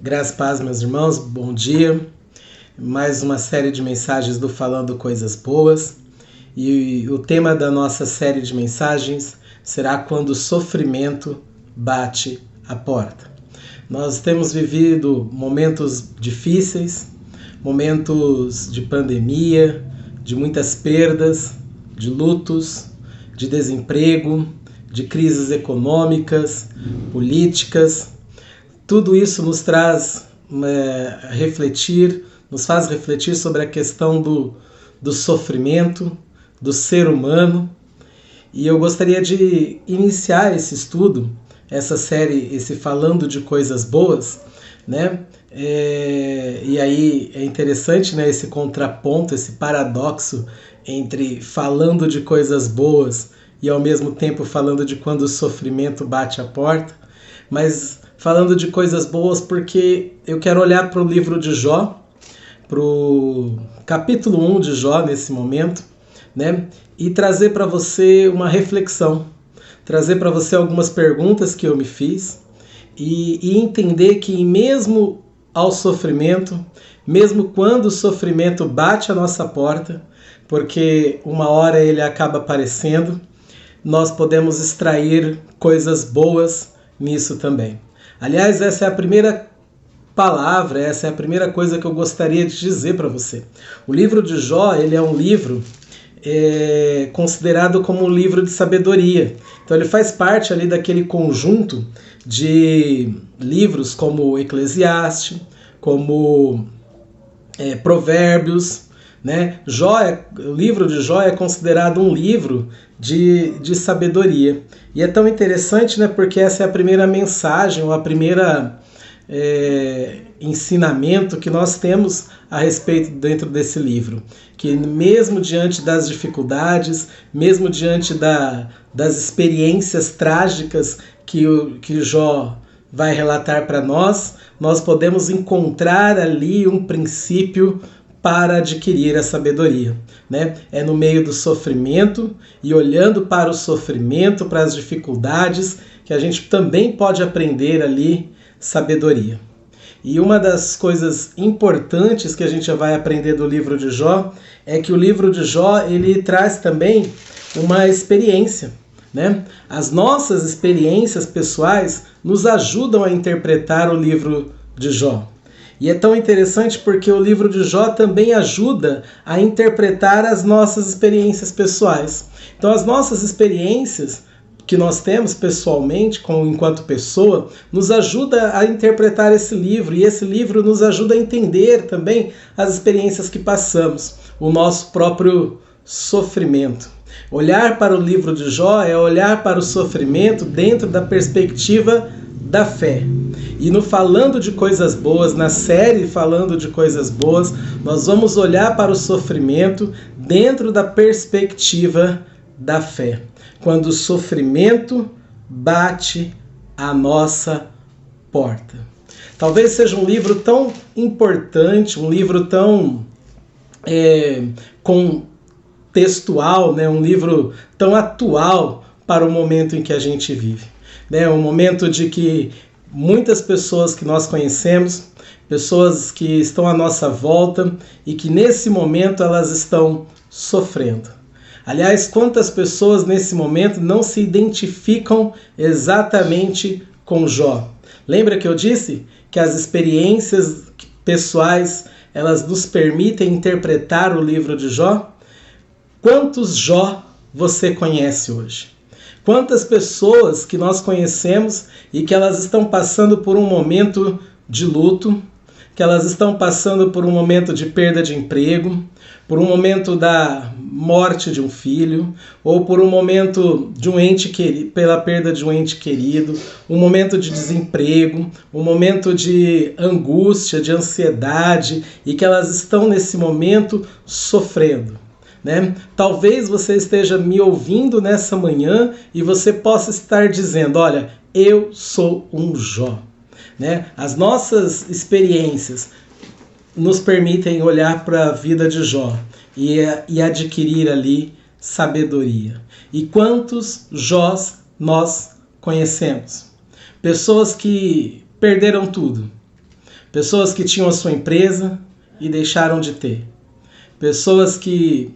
Graças e paz, meus irmãos, bom dia. Mais uma série de mensagens do Falando Coisas Boas. E o tema da nossa série de mensagens será quando o sofrimento bate a porta. Nós temos vivido momentos difíceis, momentos de pandemia, de muitas perdas, de lutos, de desemprego, de crises econômicas, políticas. Tudo isso nos traz nos faz refletir sobre a questão do sofrimento, do ser humano. E eu gostaria de iniciar esse estudo, essa série, esse Falando de Coisas Boas, né? E aí é interessante, né, esse contraponto, esse paradoxo entre falando de coisas boas e ao mesmo tempo falando de quando o sofrimento bate a porta. Mas falando de coisas boas porque eu quero olhar para o livro de Jó, para o capítulo 1 de Jó nesse momento, né? E trazer para você uma reflexão, trazer para você algumas perguntas que eu me fiz e entender que mesmo ao sofrimento, mesmo quando o sofrimento bate a nossa porta, porque uma hora ele acaba aparecendo, nós podemos extrair coisas boas nisso também. Aliás, essa é a primeira palavra, essa é a primeira coisa que eu gostaria de dizer para você. O livro de Jó, ele é um livro considerado como um livro de sabedoria. Então ele faz parte ali daquele conjunto de livros como Eclesiastes, como Provérbios, né? O livro de Jó é considerado um livro de sabedoria. E é tão interessante, né, porque essa é a primeira mensagem, ou a primeira ensinamento que nós temos a respeito dentro desse livro. Que mesmo diante das dificuldades, mesmo diante das experiências trágicas que Jó vai relatar para nós podemos encontrar ali um princípio para adquirir a sabedoria, né? É no meio do sofrimento e olhando para o sofrimento, para as dificuldades, que a gente também pode aprender ali sabedoria. E uma das coisas importantes que a gente vai aprender do livro de Jó é que o livro de Jó ele traz também uma experiência, né? As nossas experiências pessoais nos ajudam a interpretar o livro de Jó. E é tão interessante porque o livro de Jó também ajuda a interpretar as nossas experiências pessoais. Então as nossas experiências que nós temos pessoalmente, enquanto pessoa, nos ajuda a interpretar esse livro, e esse livro nos ajuda a entender também as experiências que passamos, o nosso próprio sofrimento. Olhar para o livro de Jó é olhar para o sofrimento dentro da perspectiva da fé. E no Falando de Coisas Boas, na série Falando de Coisas Boas, nós vamos olhar para o sofrimento dentro da perspectiva da fé. Quando o sofrimento bate a nossa porta. Talvez seja um livro tão importante, um livro tão contextual, né? Um livro tão atual para o momento em que a gente vive. Né? Um momento de que muitas pessoas que nós conhecemos, pessoas que estão à nossa volta e que nesse momento elas estão sofrendo. Aliás, quantas pessoas nesse momento não se identificam exatamente com Jó? Lembra que eu disse que as experiências pessoais elas nos permitem interpretar o livro de Jó? Quantos Jó você conhece hoje? Quantas pessoas que nós conhecemos e que elas estão passando por um momento de luto, que elas estão passando por um momento de perda de emprego, por um momento da morte de um filho, ou por um momento de pela perda de um ente querido, um momento de desemprego, um momento de angústia, de ansiedade, e que elas estão nesse momento sofrendo. Né? Talvez você esteja me ouvindo nessa manhã e você possa estar dizendo, olha, eu sou um Jó. Né? As nossas experiências nos permitem olhar para a vida de Jó e adquirir ali sabedoria. E quantos Jós nós conhecemos? Pessoas que perderam tudo. Pessoas que tinham a sua empresa e deixaram de ter. Pessoas que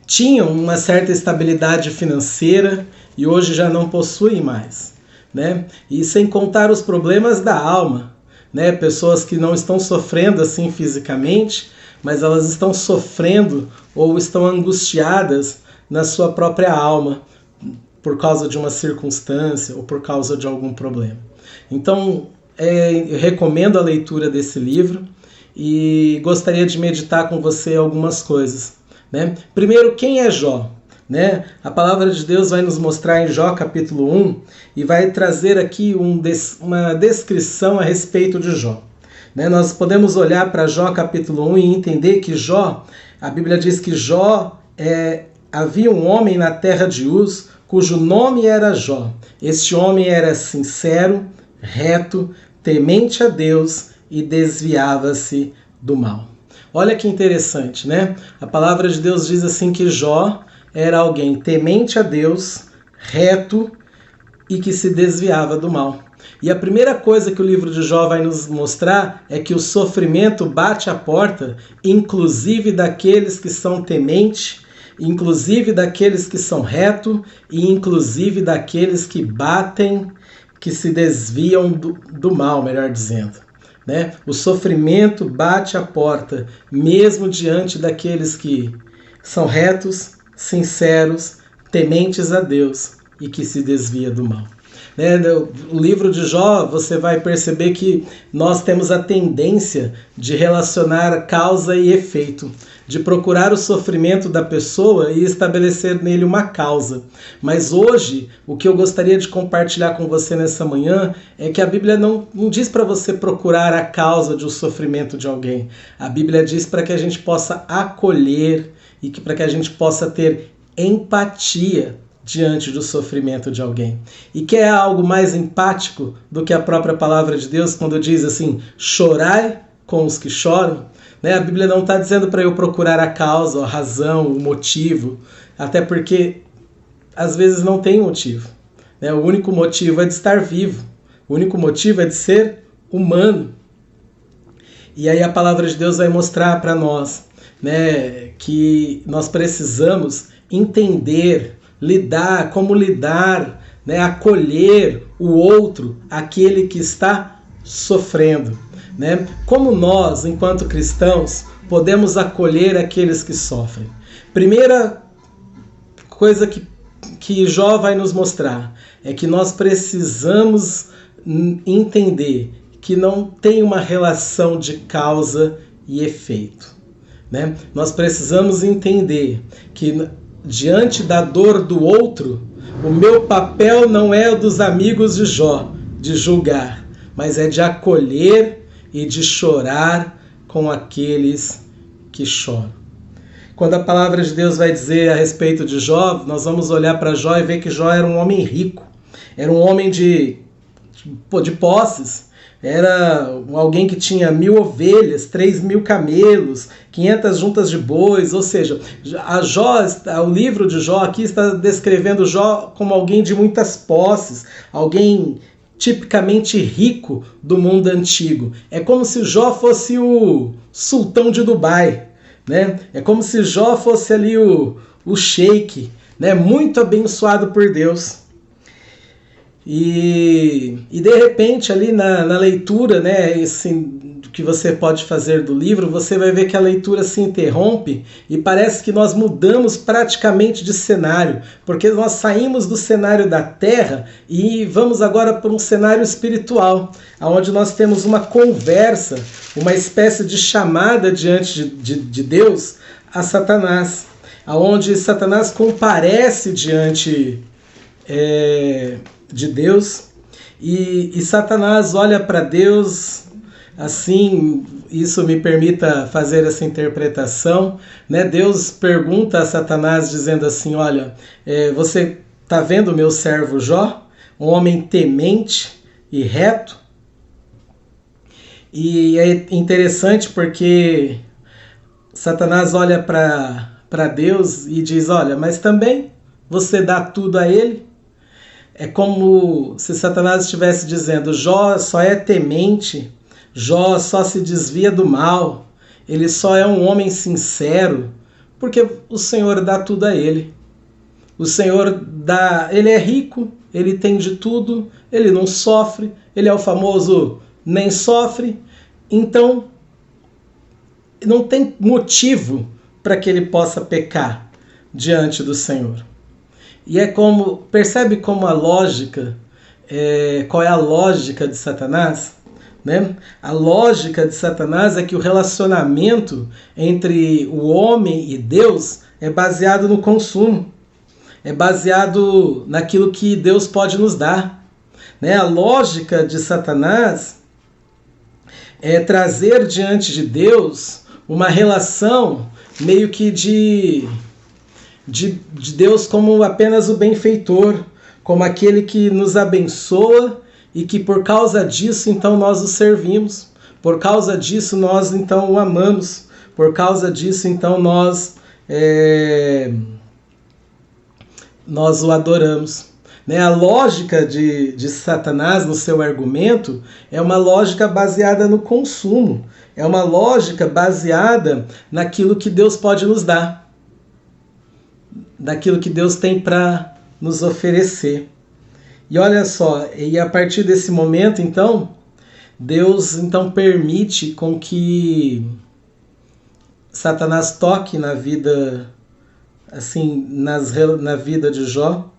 tinham uma certa estabilidade financeira e hoje já não possuem mais, né? E sem contar os problemas da alma, né? Pessoas que não estão sofrendo assim fisicamente, mas elas estão sofrendo ou estão angustiadas na sua própria alma por causa de uma circunstância ou por causa de algum problema. Então, eu recomendo a leitura desse livro e gostaria de meditar com você algumas coisas, né? Primeiro, quem é Jó? Né? A palavra de Deus vai nos mostrar em Jó capítulo 1 e vai trazer aqui uma descrição a respeito de Jó. Né? Nós podemos olhar para Jó capítulo 1 e entender que Jó, a Bíblia diz que Jó, havia um homem na terra de Uz, cujo nome era Jó. Este homem era sincero, reto, temente a Deus e desviava-se do mal. Olha que interessante, né? A palavra de Deus diz assim que Jó era alguém temente a Deus, reto e que se desviava do mal. E a primeira coisa que o livro de Jó vai nos mostrar é que o sofrimento bate à porta, inclusive daqueles que são tementes, inclusive daqueles que são retos e inclusive daqueles que batem, que se desviam do mal, melhor dizendo. Né? O sofrimento bate à porta, mesmo diante daqueles que são retos, sinceros, tementes a Deus e que se desvia do mal. O livro de Jó, você vai perceber que nós temos a tendência de relacionar causa e efeito, de procurar o sofrimento da pessoa e estabelecer nele uma causa. Mas hoje, o que eu gostaria de compartilhar com você nessa manhã é que a Bíblia não diz para você procurar a causa do sofrimento de alguém. A Bíblia diz para que a gente possa acolher e para que a gente possa ter empatia diante do sofrimento de alguém. E que é algo mais empático do que a própria palavra de Deus quando diz assim, chorai com os que choram. Né? A Bíblia não está dizendo para eu procurar a causa, a razão, o motivo, até porque às vezes não tem motivo. Né? O único motivo é de estar vivo, o único motivo é de ser humano. E aí a palavra de Deus vai mostrar para nós, né, que nós precisamos entender, como lidar, né, acolher o outro, aquele que está sofrendo. Né? Como nós, enquanto cristãos, podemos acolher aqueles que sofrem? Primeira coisa que Jó vai nos mostrar é que nós precisamos entender que não tem uma relação de causa e efeito. Né? Nós precisamos entender que diante da dor do outro, o meu papel não é o dos amigos de Jó, de julgar, mas é de acolher e de chorar com aqueles que choram. Quando a palavra de Deus vai dizer a respeito de Jó, nós vamos olhar para Jó e ver que Jó era um homem rico, era um homem de posses, era alguém que tinha 1.000 ovelhas, 3.000 camelos, 500 juntas de bois, ou seja, o livro de Jó aqui está descrevendo Jó como alguém de muitas posses, alguém tipicamente rico do mundo antigo. É como se Jó fosse o sultão de Dubai, né? É como se Jó fosse ali o sheik, né? Muito abençoado por Deus. E de repente ali na leitura, né, assim, que você pode fazer do livro, você vai ver que a leitura se interrompe e parece que nós mudamos praticamente de cenário, porque nós saímos do cenário da terra e vamos agora para um cenário espiritual, onde nós temos uma conversa, uma espécie de chamada diante de Deus a Satanás, onde Satanás comparece diante de Deus e Satanás olha para Deus assim, isso me permita fazer essa interpretação, né? Deus pergunta a Satanás dizendo assim, olha, você está vendo o meu servo Jó, um homem temente e reto? E é interessante porque Satanás olha para Deus e diz, olha, mas também você dá tudo a ele? É como se Satanás estivesse dizendo, Jó só é temente Jó só se desvia do mal, ele só é um homem sincero, porque o Senhor dá tudo a ele. O Senhor dá, ele é rico, ele tem de tudo, ele não sofre, ele é o famoso nem sofre, então não tem motivo para que ele possa pecar diante do Senhor. E é como, percebe como a lógica, qual é a lógica de Satanás? Né? A lógica de Satanás é que o relacionamento entre o homem e Deus é baseado no consumo, é baseado naquilo que Deus pode nos dar. Né? A lógica de Satanás é trazer diante de Deus uma relação meio que de Deus como apenas o benfeitor, como aquele que nos abençoa e que por causa disso então nós o servimos, por causa disso nós então o amamos, por causa disso então nós o adoramos. Né? A lógica de Satanás no seu argumento é uma lógica baseada no consumo, é uma lógica baseada naquilo que Deus pode nos dar, daquilo que Deus tem para nos oferecer. E olha só, e a partir desse momento, então, Deus então permite com que Satanás toque na vida, assim, na vida de Jó,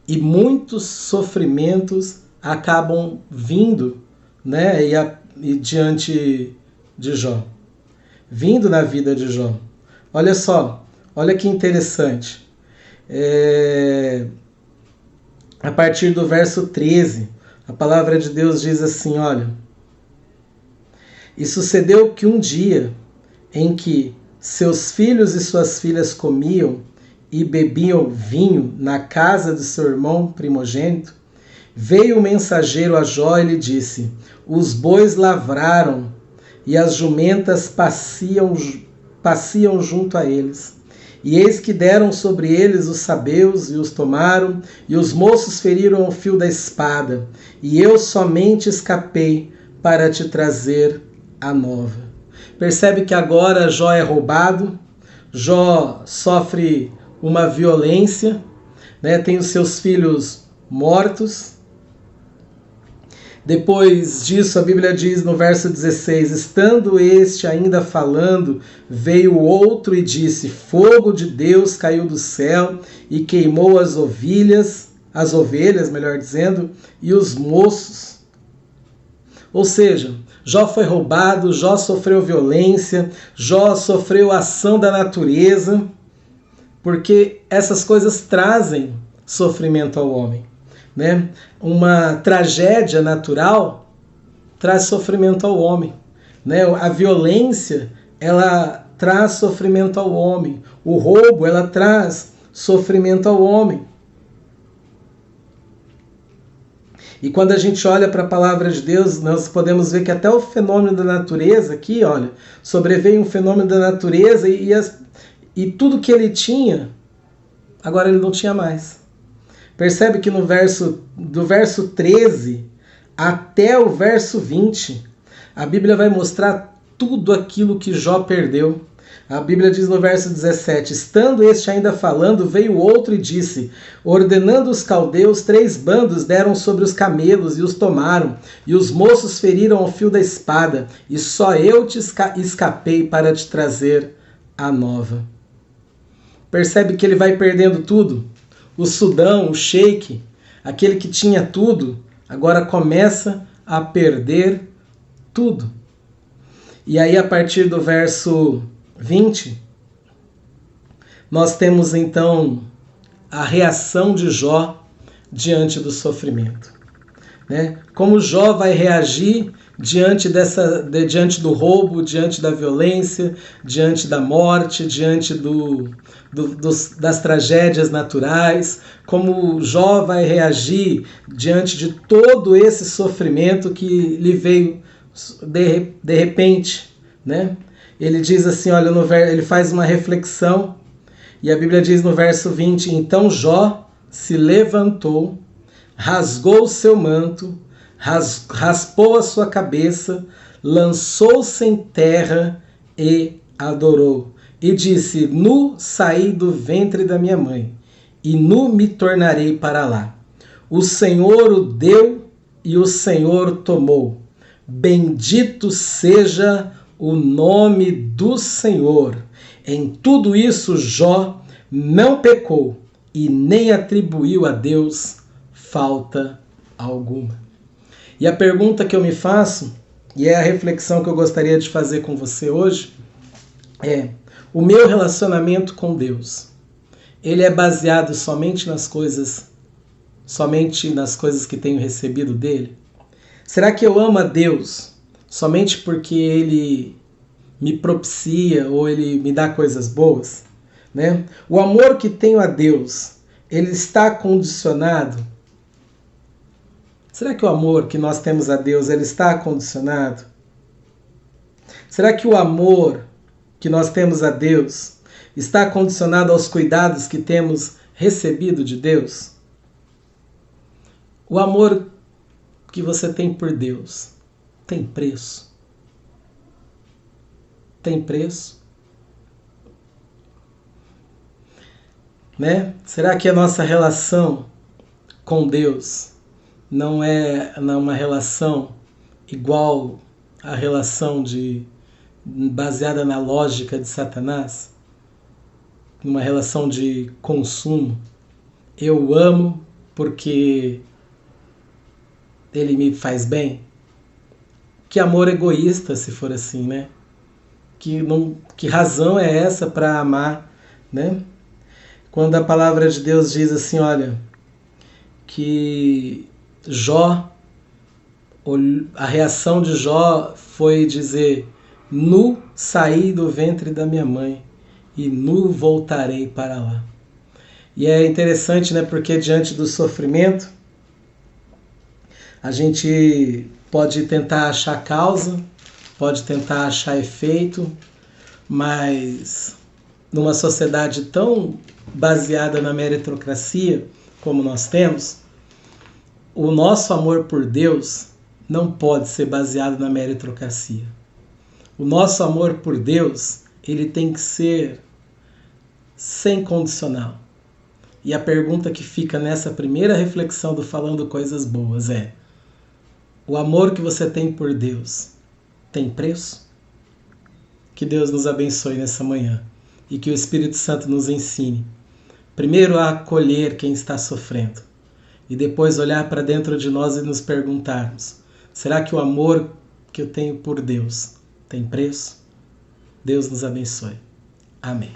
e muitos sofrimentos acabam vindo, né, e diante de Jó, vindo na vida de Jó. Olha só, olha que interessante. A partir do verso 13, a palavra de Deus diz assim, olha: e sucedeu que um dia em que seus filhos e suas filhas comiam e bebiam vinho na casa de seu irmão primogênito, veio o mensageiro a Jó e lhe disse: os bois lavraram e as jumentas passeam junto a eles. E eis que deram sobre eles os sabeus e os tomaram, e os moços feriram o fio da espada, e eu somente escapei para te trazer a nova. Percebe que agora Jó é roubado, Jó sofre uma violência, né? Tem os seus filhos mortos. Depois disso, a Bíblia diz no verso 16, estando este ainda falando, veio outro e disse, fogo de Deus caiu do céu e queimou as ovelhas, melhor dizendo, e os moços. Ou seja, Jó foi roubado, Jó sofreu violência, Jó sofreu a ação da natureza, porque essas coisas trazem sofrimento ao homem. Né? Uma tragédia natural traz sofrimento ao homem. Né? A violência, ela traz sofrimento ao homem. O roubo, ela traz sofrimento ao homem. E quando a gente olha para a palavra de Deus, nós podemos ver que até o fenômeno da natureza aqui, olha, sobreveio um fenômeno da natureza e tudo que ele tinha, agora ele não tinha mais. Percebe que do verso 13 até o verso 20, a Bíblia vai mostrar tudo aquilo que Jó perdeu. A Bíblia diz no verso 17, estando este ainda falando, veio outro e disse, ordenando os caldeus, 3 bandos deram sobre os camelos e os tomaram, e os moços feriram o fio da espada, e só eu te escapei para te trazer a nova. Percebe que ele vai perdendo tudo? O Sudão, o sheik, aquele que tinha tudo, agora começa a perder tudo. E aí, a partir do verso 20, nós temos então a reação de Jó diante do sofrimento. Né? Como Jó vai reagir diante do roubo, diante da violência, diante da morte, diante das tragédias naturais, como Jó vai reagir diante de todo esse sofrimento que lhe veio de repente, né? Ele diz assim, olha, ele faz uma reflexão, e a Bíblia diz no verso 20, então Jó se levantou, rasgou o seu manto, raspou a sua cabeça, lançou-se em terra e adorou. E disse: nu saí do ventre da minha mãe, e nu me tornarei para lá. O Senhor o deu e o Senhor tomou. Bendito seja o nome do Senhor. Em tudo isso Jó não pecou e nem atribuiu a Deus falta alguma. E a pergunta que eu me faço, e é a reflexão que eu gostaria de fazer com você hoje, é: o meu relacionamento com Deus, ele é baseado somente nas coisas que tenho recebido dele? Será que eu amo a Deus somente porque ele me propicia ou ele me dá coisas boas? Né? O amor que tenho a Deus, ele está condicionado? Será que o amor que nós temos a Deus, ele está condicionado? Será que o amor que nós temos a Deus está condicionado aos cuidados que temos recebido de Deus? O amor que você tem por Deus tem preço? Tem preço? Né? Será que a nossa relação com Deus não é uma relação igual à relação baseada na lógica de Satanás? Uma relação de consumo? Eu amo porque ele me faz bem? Que amor egoísta, se for assim, né? Que razão é essa para amar, né? Quando a palavra de Deus diz assim, olha, que Jó, a reação de Jó foi dizer: nu saí do ventre da minha mãe e nu voltarei para lá. E é interessante, né? Porque diante do sofrimento, a gente pode tentar achar causa, pode tentar achar efeito, mas numa sociedade tão baseada na meritocracia como nós temos, o nosso amor por Deus não pode ser baseado na meritocracia. O nosso amor por Deus, ele tem que ser sem condicional. E a pergunta que fica nessa primeira reflexão do Falando Coisas Boas é: o amor que você tem por Deus tem preço? Que Deus nos abençoe nessa manhã e que o Espírito Santo nos ensine, primeiro a acolher quem está sofrendo e depois olhar para dentro de nós e nos perguntarmos: será que o amor que eu tenho por Deus tem preço? Deus nos abençoe. Amém.